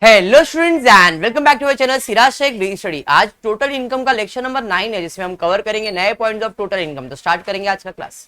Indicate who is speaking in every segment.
Speaker 1: Hello students and welcome back to our channel Siraj Shaikh D study. आज total income का lecture number 9 है, जिसमें हम कवर करेंगे नए पॉइंट्स ऑफ टोटल इनकम। तो स्टार्ट करेंगे आज का class.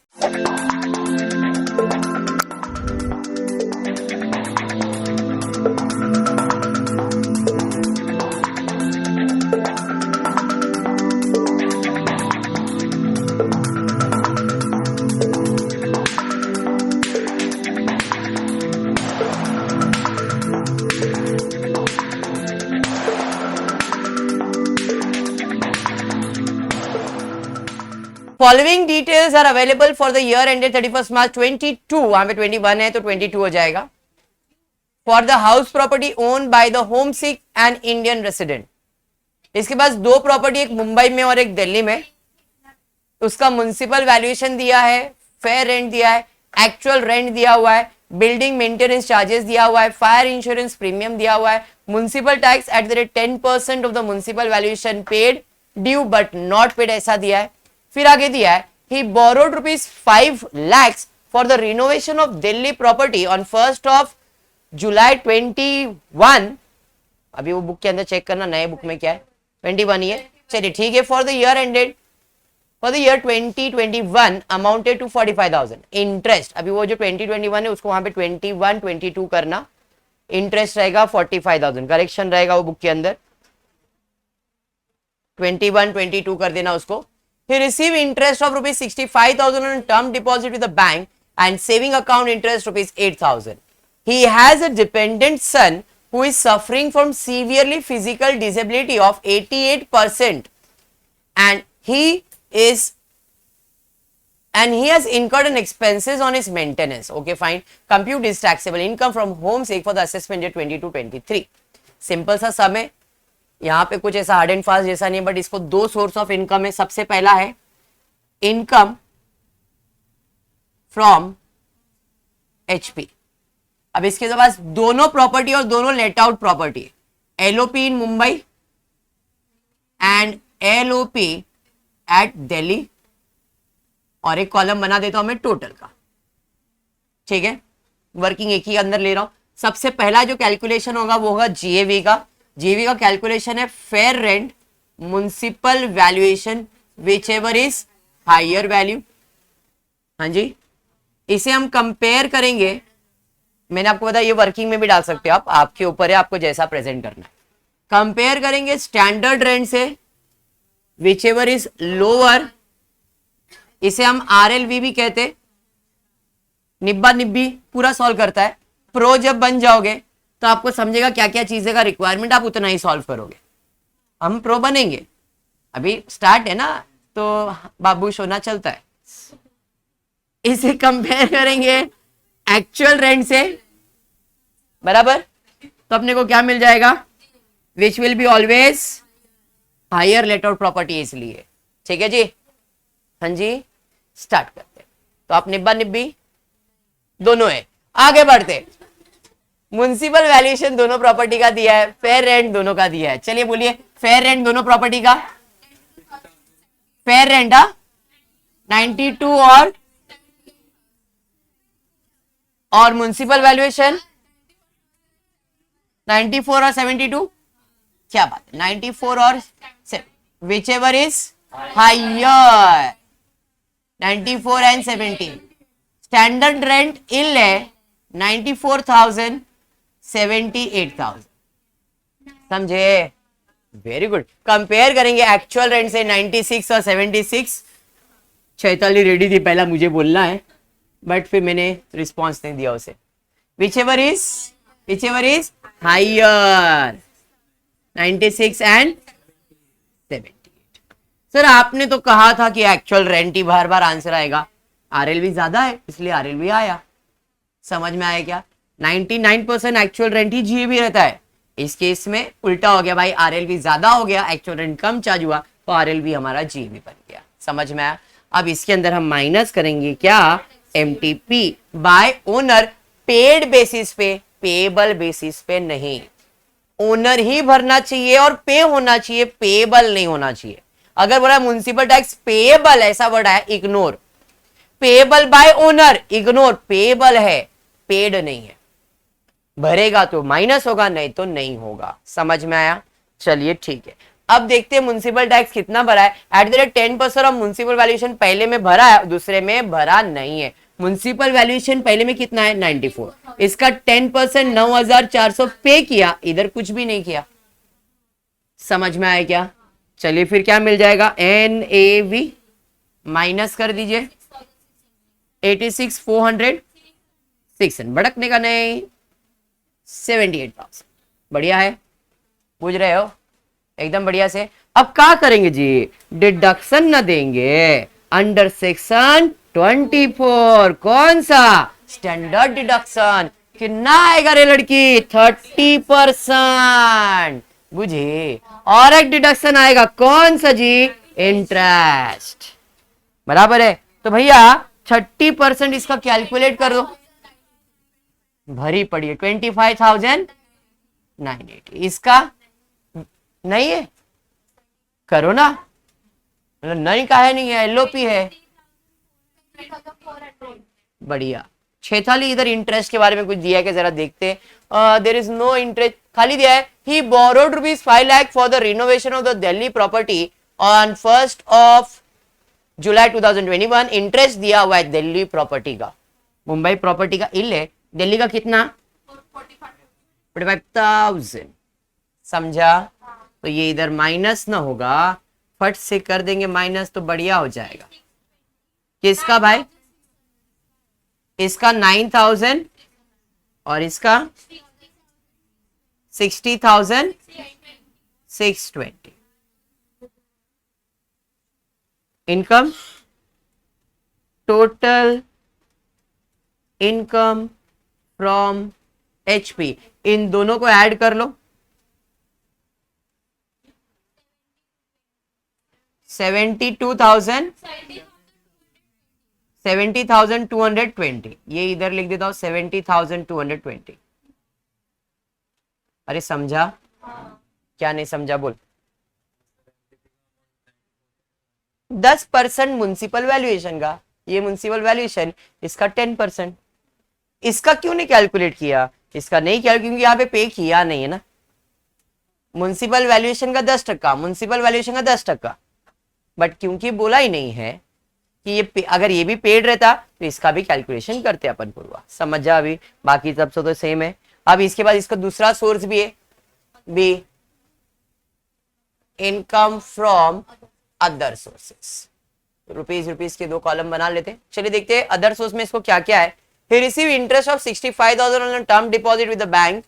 Speaker 1: Following details are available for the year ended 31 March 22। वहां पे 21 है तो 22 हो जाएगा। For the house property own by the home sick and Indian resident. इसके पास दो प्रॉपर्टी, एक मुंबई में और एक दिल्ली में। उसका म्युनिसिपल वैल्यूएशन दिया है, फेयर रेंट दिया है, एक्चुअल रेंट दिया हुआ है, बिल्डिंग मेंटेनेंस चार्जेस दिया हुआ है, फायर इंश्योरेंस प्रीमियम दिया हुआ है, municipal tax at the rate 10% of the municipal valuation paid due but not paid, ऐसा दिया है। फिर आगे दिया है he borrowed rupees 5 lakhs for the renovation of Delhi property on 1st of July 21। अभी वो बुक के अंदर चेक करना नए बुक में क्या है, 21 ही है। चलिए ठीक है। For the year ended for the year 2021 amounted to 45,000 interest. अभी वो जो 2021 है उसको वहां पे 21-22 करना, इंटरेस्ट रहेगा 45,000। करेक्शन रहेगा वो बुक के अंदर, 21-22 कर देना उसको। He received interest of rupees 65,000 on term deposit with the bank and saving account interest rupees 8,000. He has a dependent son who is suffering from severely physical disability of 88% and he has incurred an expenses on his maintenance. Okay, fine. Compute his taxable income from home sake for the assessment year 22-23. Simple सा सम है, यहाँ पे कुछ ऐसा hard and fast जैसा नहीं है, but इसको दो सोर्स ऑफ इनकम है। सबसे पहला है इनकम फ्रॉम एचपी। अब इसके पास दोनों प्रॉपर्टी और दोनों let out property, LOP in Mumbai and LOP at Delhi, और एक कॉलम बना देता हूं मैं टोटल का। ठीक है, वर्किंग एक ही अंदर ले रहा हूं। सबसे पहला जो कैलकुलेशन होगा वो होगा जीएवी का। जीवी का कैलकुलेशन है fair rent municipal valuation whichever is higher value. हाँ जी, इसे हम कंपेयर करेंगे। मैंने आपको बताया ये वर्किंग में भी डाल सकते हो आप, आपके ऊपर है आपको जैसा प्रेजेंट करना है। कंपेयर करेंगे स्टैंडर्ड रेंट से विच एवर इज लोअर, इसे हम आरएलवी भी कहते। निब्बा निब्बी पूरा सॉल्व करता है। प्रो जब बन जाओगे तो आपको समझेगा क्या क्या चीजें का रिक्वायरमेंट, आप उतना ही सॉल्व करोगे। हम प्रो बनेंगे, अभी स्टार्ट है ना, तो बाबू सोना चलता है। इसे कंपेयर करेंगे एक्चुअल रेंट से, बराबर। तो अपने को क्या मिल जाएगा, which will be always higher let out property, इसलिए। ठीक है जी, हाँ जी, स्टार्ट करते। तो आप निब्बा निब्बी दोनों है। आगे बढ़ते, म्युनिसिपल वैल्यूएशन दोनों प्रॉपर्टी का दिया है, फेयर रेंट दोनों का दिया है। चलिए बोलिए फेयर रेंट दोनों प्रॉपर्टी का। फेयर रेंट 92 और म्युनिसिपल वैल्यूएशन 94 और 72। क्या बात है, 94 और whichever is higher, 94 and 17। Standard rent इल है 94,000 78,000। समझे, वेरी गुड। कंपेयर करेंगे एक्चुअल रेंट से 96 और 76। चैताली रेडी थी पहला मुझे बोलना है, बट फिर मैंने रिस्पॉन्स नहीं दिया उसे। Whichever is higher 96 and 78। Sir आपने तो कहा था कि एक्चुअल रेंट ही बार बार आंसर आएगा, आरएलवी ज्यादा है इसलिए आरएलवी आया। समझ में आया क्या, 99% एक्चुअल रेंट ही जीए भी रहता है। इस केस में उल्टा हो गया भाई, आरएलवी ज्यादा हो गया, एक्चुअल रेंट कम चार्ज हुआ, तो आरएलवी हमारा जीए भी बन गया। समझ में आया। अब इसके अंदर हम माइनस करेंगे क्या, MTP bye owner, paid basis पे, पेएबल बेसिस पे नहीं। ओनर ही भरना चाहिए और पे होना चाहिए, पेएबल नहीं होना चाहिए। अगर बोला म्युनिसिपल टैक्स पेएबल, ऐसा वर्ड है, ignore. Payable by owner, ignore. Payable है, पेड नहीं है। भरेगा तो माइनस होगा, नहीं तो नहीं होगा। समझ में आया? चलिए ठीक है। अब देखते हैं म्युनिसिपल टैक्स कितना भरा है। At the rate 10% of municipal valuation पहले में भरा है, दूसरे में भरा नहीं है। म्युनिसिपल वैल्यूएशन पहले में कितना है 94, इसका 10% 9400 पे किया, इधर कुछ भी नहीं किया। समझ में आया क्या? चलिए फिर क्या मिल जाएगा, NAV माइनस कर दीजिए 86,400, 600 भड़कने का नहीं, 78,000। बढ़िया है, बुझ रहे हो एकदम बढ़िया से। अब क्या करेंगे जी, डिडक्शन न देंगे अंडर सेक्शन 24। कौन सा? Standard deduction. कितना आएगा रे लड़की? 30%। बुझे? और एक डिडक्शन आएगा, कौन सा जी? इंटरेस्ट। बराबर है। तो भैया 30% इसका कैलकुलेट कर दो, भरी पड़ी है 25,980। इसका नहीं है, करो ना, मतलब नहीं का है, नहीं है, एलओपी है। बढ़िया। छेथाली इधर इंटरेस्ट के बारे में कुछ दिया है कि जरा देखते। देयर इज नो इंटरेस्ट, खाली दिया है he borrowed ₹5 lakh for the renovation of the Delhi property on 1 July 2021। Interest दिया हुआ है दिल्ली प्रॉपर्टी का, मुंबई प्रॉपर्टी का इल है, दिल्ली का कितना? 45,000। समझा? तो ये इधर माइनस ना होगा, फट से कर देंगे माइनस तो बढ़िया हो जाएगा। किसका भाई? इसका 9,000 और इसका 60,620। Income, total income from HP, इन दोनों को ऐड कर लो। 70,220। ये इधर लिख देता हूं 70,220। अरे समझा क्या? नहीं समझा बोल। 10% म्युनिसिपल वैल्यूएशन का, ये म्युनिसिपल वैल्यूएशन, इसका 10%। इसका क्यों नहीं कैलकुलेट किया? इसका नहीं किया क्योंकि यहाँ पे किया नहीं है ना। म्युनिसिपल वैल्यूएशन का 10%, म्युनिसिपल वैल्यूएशन का 10%, बट क्योंकि बोला ही नहीं है कि ये अगर ये भी पेड रहता तो इसका भी कैलकुलेशन करते अपन पूर्वा। समझ जा? अभी बाकी सब तो सेम है। अब इसके बाद इसका दूसरा सोर्स भी है, be income from other sources. Rupees के 2 कॉलम बना लेते। चलिए देखते हैं अदर सोर्स में इसको क्या क्या है। He receive interest of 65,000 on term deposit with the bank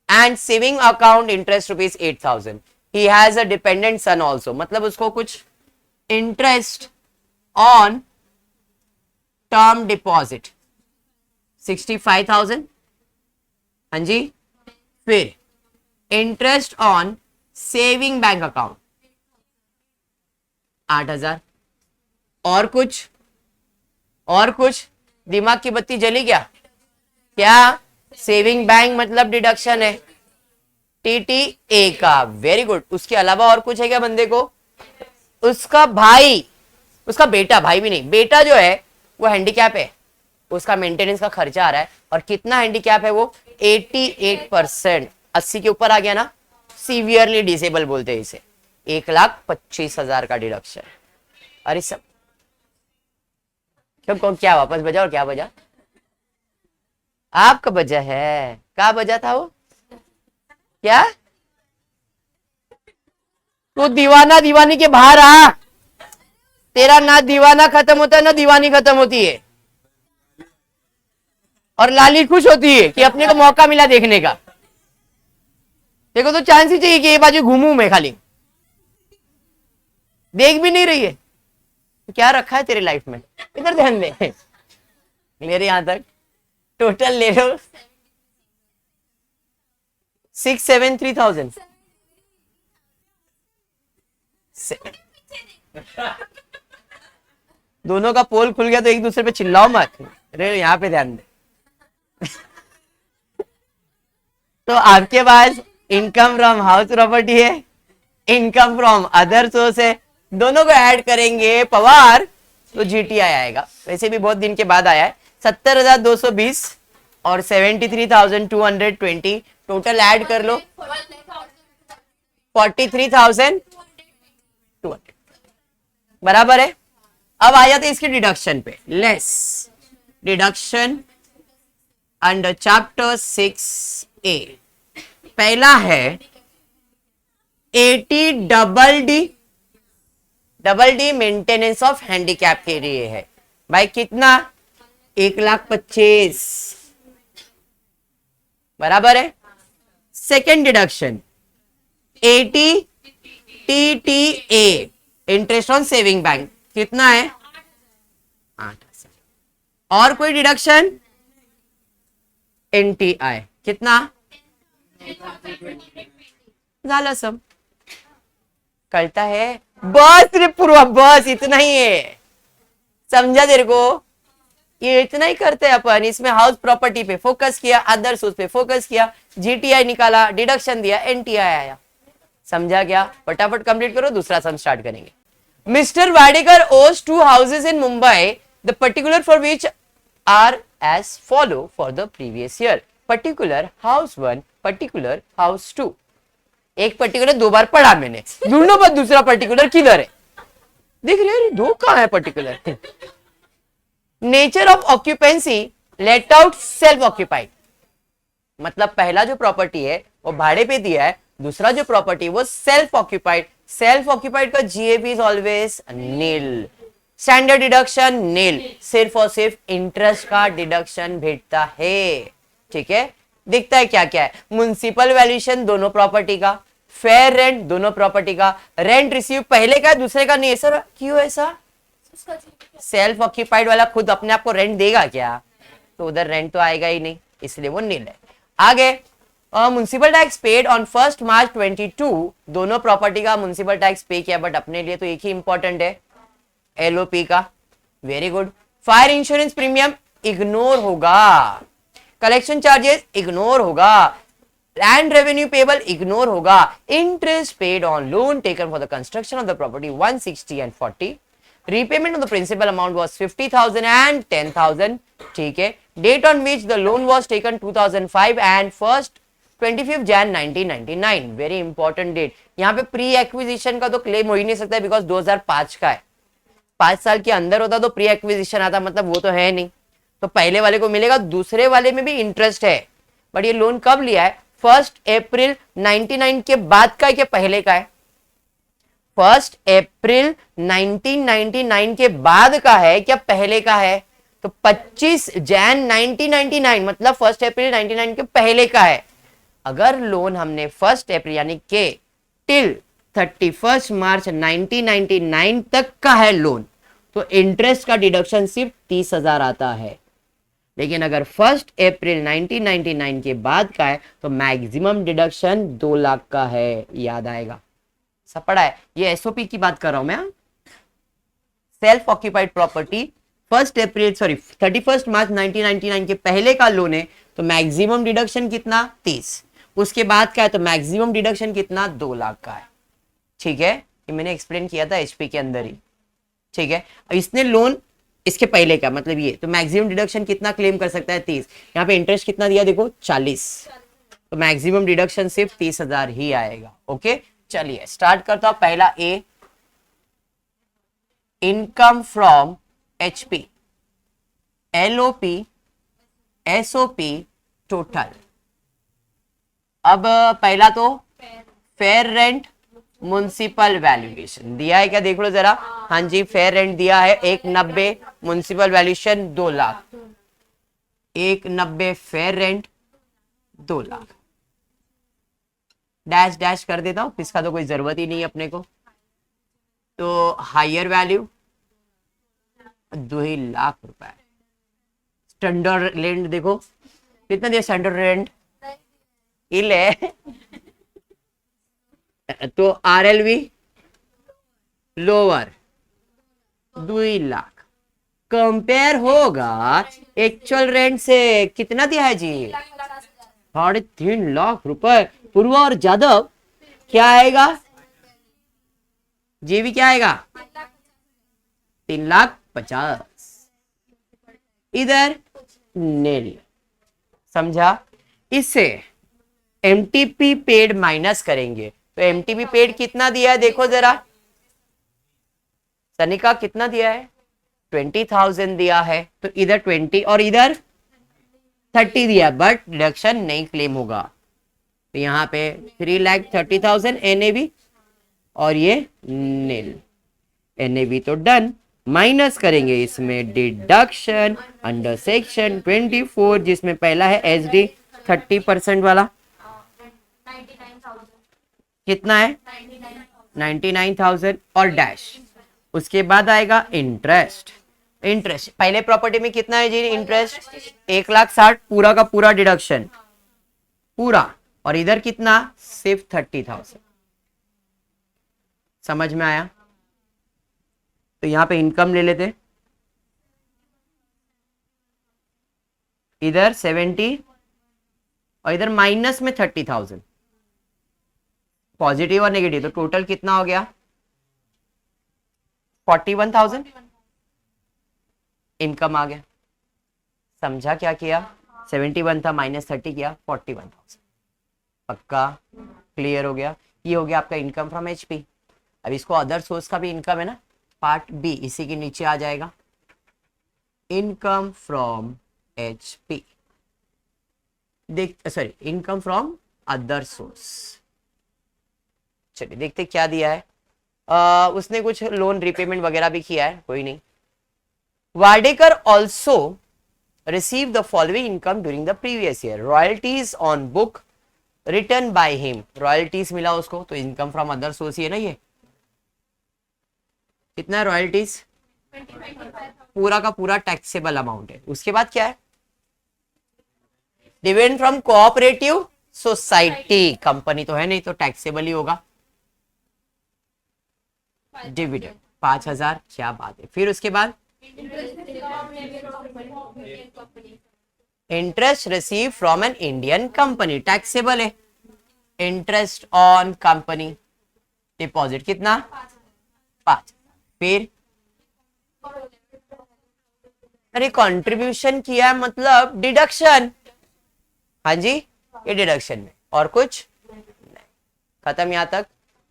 Speaker 1: and saving account interest ₹8,000। He has a dependent son also, मतलब उसको कुछ इंटरेस्ट ऑन टर्म डिपॉजिट 65,000। हाँ जी। फिर interest on saving bank account 8,000। और कुछ? और कुछ? दिमाग की बत्ती जली क्या? क्या? सेविंग बैंक मतलब डिडक्शन है TTA का। Very good. उसके अलावा और कुछ है क्या बंदे को? उसका भाई, उसका बेटा, भाई भी नहीं, बेटा जो है वो हैंडीकैप है, उसका मेंटेनेंस का खर्चा आ रहा है। और कितना हैंडीकैप है वो? 88%। 80 के ऊपर आ गया ना, सीवियरली डिसेबल बोलते हैं इसे। 1,25,000 का डिडक्शन। अरे सब क्या वापस बजा? और क्या बजा? आपका बजा है, क्या बजा था वो? क्या? तू दीवाना दीवानी के बाहर आ, तेरा ना दीवाना खत्म होता है ना दीवानी खत्म होती है। और लाली खुश होती है कि अपने को मौका मिला देखने का। देखो तो चांस ही चाहिए कि ये बाजू घूमू मैं, खाली देख भी नहीं रही है। तो क्या रखा है तेरे लाइफ में? इधर ध्यान दे, मेरे यहां तक टोटल ले लो 673,000। दोनों का पोल खुल गया तो एक दूसरे पे चिल्लाओ मत। अरे यहाँ पे ध्यान दे। तो आपके पास इनकम फ्रॉम हाउस प्रॉपर्टी है, इनकम फ्रॉम अदर सोर्स है, दोनों को ऐड करेंगे पवार तो GTI आएगा। वैसे भी बहुत दिन के बाद आया है 70,220 और 73,220 टोटल ऐड कर लो 43,200 बराबर है। अब आ जाते इसके डिडक्शन पे। Less deduction under chapter 6A। पहला है 80 double D maintenance of handicap के लिए है भाई। कितना? 1,25,000 बराबर है। Second deduction 80 TTA interest on saving bank, कितना है? 8,000। और कोई डिडक्शन? NTI कितना? झाला सब। करता है बस रे पूर्वा, बस इतना ही है, समझा तेरे को? ये इतना ही करते हैं अपन। इसमें हाउस प्रॉपर्टी पे फोकस किया, अदर सोर्स पे फोकस किया, GTI निकाला, डिडक्शन दिया, NTI आया। समझा क्या? फटाफट कंप्लीट करो, दूसरा सम स्टार्ट करेंगे। Mister Wadekar owns 2 houses in Mumbai, the particular for which are as follow for the previous year. Particular house 1, particular house 2। एक पर्टिकुलर 2 बार पढ़ा मैंने, ढूंढो बस दूसरा पर्टिकुलर किधर है। देख रहे हो 2 कहां है particular? Nature of occupancy let out self occupied, मतलब पहला जो प्रॉपर्टी है वो भाड़े पे दिया है, दूसरा जो प्रॉपर्टी वो सेल्फ ऑक्यूपाइड। सेल्फ ऑक्यूपाइड का GAP is always nil. Standard deduction nil, सिर्फ और सिर्फ इंटरेस्ट का डिडक्शन भेटता है। ठीक है, दिखता है क्या क्या है? म्युनिसिपल वैल्यूएशन दोनों प्रॉपर्टी का, फेयर रेंट दोनों प्रॉपर्टी का, रेंट रिसीव पहले का है दूसरे का नहीं है। सर क्यों ऐसा? सेल्फ ऑक्यूपाइड वाला खुद अपने आप को रेंट देगा क्या? तो उधर रेंट तो आएगा ही नहीं, इसलिए वो नील है। आगे म्युनिसिपल टैक्स पेड ऑन 1 मार्च 22, दोनों प्रॉपर्टी का म्युनिसिपल टैक्स पे किया, बट अपने लिए तो एक ही इंपॉर्टेंट है, LOP का। Very good. Fire insurance premium ignore होगा, कलेक्शन चार्जेस इग्नोर होगा, लैंड रेवेन्यू पेबल इग्नोर होगा, interest paid on loan taken for the construction of the property 160 and 40, repayment of the principal amount was 50,000 and 10,000। ठीक है, date on which the loan was taken 2005 and 25 Jan 1999। Very important date. यहाँ पे pre acquisition का तो claim हो ही नहीं सकता because 2005 का है। 5 साल के अंदर होता तो प्री एक्विजिशन आता, मतलब वो तो है नहीं, तो पहले वाले को मिलेगा, दूसरे वाले में भी इंटरेस्ट है। बट ये लोन कब लिया है? 1 अप्रैल 99 के बाद का है कि पहले का है? 1 अप्रैल 1999 के बाद का है क्या पहले का है? तो 25 जैन 1999 मतलब 1 अप्रैल 1999 के पहले का है। अगर लोन हमने 1 अप्रैल यानी के टिल 31 मार्च 1999 तक का है लोन, तो इंटरेस्ट का डिडक्शन सिर्फ 30,000 आता है। लेकिन अगर 1 अप्रैल 1999 के बाद का है तो मैक्सिमम डिडक्शन 2 लाख का है, याद आएगा। सब पढ़ा है, ये SOP की बात कर रहा हूं मैं। सेल्फ ऑक्यूपाइड प्रॉपर्टी 31 मार्च 1999 के पहले का लोन है तो मैक्सिमम डिडक्शन कितना? 30। उसके बाद का है तो मैक्सिमम डिडक्शन कितना? 2 लाख का है। ठीक है, ये मैंने एक्सप्लेन किया था HP के अंदर ही। ठीक है, इसने लोन इसके पहले का मतलब ये, तो मैक्सिमम डिडक्शन कितना क्लेम कर सकता है? 30। यहाँ पे इंटरेस्ट कितना दिया देखो 40, तो मैक्सिमम डिडक्शन सिर्फ 30,000 ही आएगा। ओके, चलिए स्टार्ट करता हूं। पहला A, income from HP, LOP, SOP total. अब पहला तो फेयर रेंट म्युनिसिपल वैल्यूएशन दिया है क्या? देख लो जरा। हाँ जी, फेयर रेंट दिया है 190, municipal valuation 2 lakh. 190 fair rent 2 lakh. Dash dash कर देता हूं, इसका तो कोई जरूरत ही नहीं है अपने को। तो हायर वैल्यू 2 लाख रुपए। स्टैंडर्ड रेंट देखो कितना दिया स्टैंडर्ड रेंट? इले तो RLV लोअर 2 लाख। कंपेयर होगा एक्चुअल रेंट से, कितना दिया है जी? 3.5 लाख रुपए। पूर्वा और जादव क्या आएगा? जी भी क्या आएगा? 3,50,000। इधर नील समझा? इससे एमटीपी पेड माइनस करेंगे तो एमटीपी पेड कितना दिया है देखो जरा, सनिका कितना दिया है? 20,000 दिया है, तो इधर 20 और इधर 30 दिया, बट डिडक्शन नहीं क्लेम होगा। तो यहाँ पे 3,30,000 एनएबी और ये नील। एनएबी तो डन, माइनस करेंगे इसमें डिडक्शन अंडर सेक्शन 24, जिसमें पहला है एसडी 30% वाला, कितना है? 99,000 और डैश। उसके बाद आएगा इंटरेस्ट। इंटरेस्ट पहले प्रॉपर्टी में कितना है जी? इंटरेस्ट 1,60,000 पूरा का पूरा डिडक्शन पूरा, और इधर कितना? सिर्फ 30,000। समझ में आया? तो यहां पे इनकम ले लेते, इधर 70 और इधर माइनस में 30,000, पॉजिटिव और नेगेटिव, तो टोटल कितना हो गया? 41,000 इनकम आ गया। समझा क्या किया? 71 था, माइनस 30 किया, 41,000। पक्का क्लियर हो गया? ये हो गया आपका इनकम फ्रॉम एचपी। अब इसको अदर सोर्स का भी इनकम है ना, पार्ट बी इसी के नीचे आ जाएगा, इनकम फ्रॉम एचपी। देख sorry, income from other source. चलिए देखते क्या दिया है। उसने कुछ लोन रिपेमेंट वगैरह भी किया है, कोई नहीं। Wadekar also receive the following income during the previous year, royalties on book return by him. Royalties मिला उसको, तो इनकम फ्रॉम अदर सोर्स ही है ना ये। कितना है रॉयल्टीज? पूरा का पूरा टैक्सेबल अमाउंट है। उसके बाद क्या है? Dividend from cooperative society, company तो है नहीं तो टैक्सेबल ही होगा। डिविडेंड 5,000, क्या बात है। फिर उसके बाद interest receive from an Indian company, taxable है। इंटरेस्ट ऑन कंपनी डिपॉजिट कितना? 5। फिर अरे कंट्रीब्यूशन किया मतलब डिडक्शन, हाँ जी ये डिडक्शन में, और कुछ नहीं। खत्म यहां तक।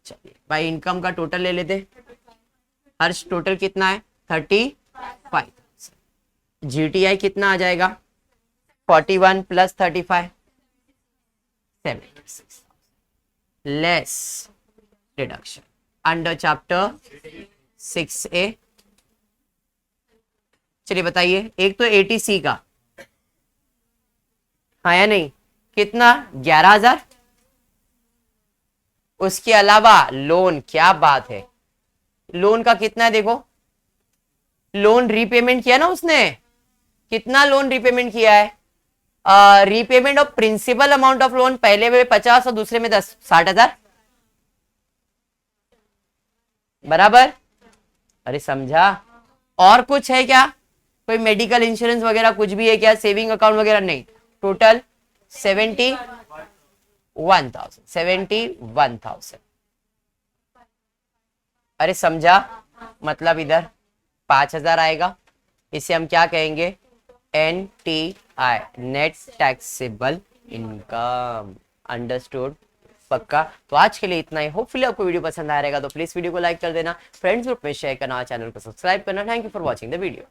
Speaker 1: चलिए भाई इनकम का टोटल ले लेते। हर्ष टोटल कितना है? 35। जीटीआई कितना आ जाएगा? 41 plus 35 76 less deduction under chapter 6A। चलिए बताइए, एक तो एटीसी का हाँ या नहीं, कितना? 11,000। उसके अलावा लोन, क्या बात है, लोन का कितना है देखो, लोन रीपेमेंट किया ना उसने, कितना लोन रीपेमेंट किया है? Repayment of principal amount of loan, पहले में 50 और दूसरे में 10, 60,000 बराबर। अरे समझा? और कुछ है क्या? कोई मेडिकल इंश्योरेंस वगैरह कुछ भी है क्या? सेविंग अकाउंट वगैरह नहीं। टोटल 71,000। अरे समझा? मतलब इधर 5,000 आएगा, इसे हम क्या कहेंगे? NTI, net taxable income. Understood? पक्का? तो आज के लिए इतना ही। होपफुली आपको वीडियो पसंद आ रहेगा तो प्लीज वीडियो को लाइक कर देना, फ्रेंड्स ग्रुप में शेयर करना, चैनल को सब्सक्राइब करना। Thank you for watching the video.